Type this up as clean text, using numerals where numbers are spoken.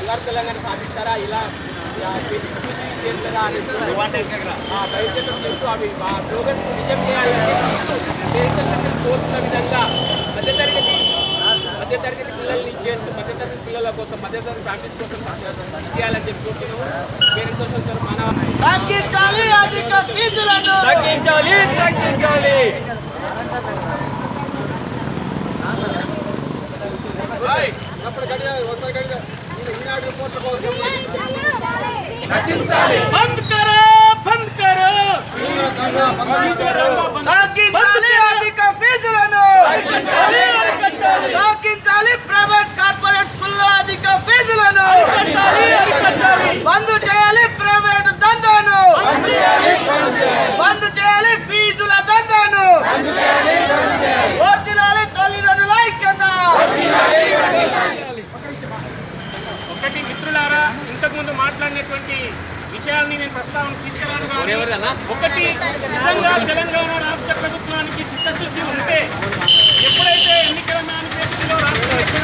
బంగారు తెలంగాణ సాధిస్తారా ఇలా చేస్తారా అనేది బహిర్గతం చేస్తూ అవి స్లోగన్స్ నిజం చేయాలని కోరుతున్న విధంగా మధ్యతరగతి పిల్లల్ని చేస్తూ మధ్యతరగతి పిల్లల కోసం మధ్యతరగతి ఫ్యామిలీస్ కోసం చేయాలని చెప్పి కోరుతున్నాము. పేరెంట్స్ సోషల్ సార్ తగ్గించాలి, అధిక ఫీజులను తగ్గించాలి. నశించాలి. బంద్ కరో తగ్గించాలి, అధిక ఫీజులను తగ్గించాలి. ప్రైవేట్ కార్పొరేట్ స్కూల్లో అధిక ఫీజులను బంద్ చేయాలి. ప్రైవేట్ దందాను బంద్ చేయాలి. ఫీజుల దందాను వర్ధిల్లాలి. తల్లిదండ్రుల ఐక్యత. ఒకటి మిత్రులారా, ఇంతకు ముందు మాట్లాడినటువంటి విషయాల్ని నేను ప్రస్తావన తీసుకురాను. ఒకటి నిజంగా తెలంగాణ రాష్ట్ర ప్రభుత్వానికి చిత్తశుద్ధి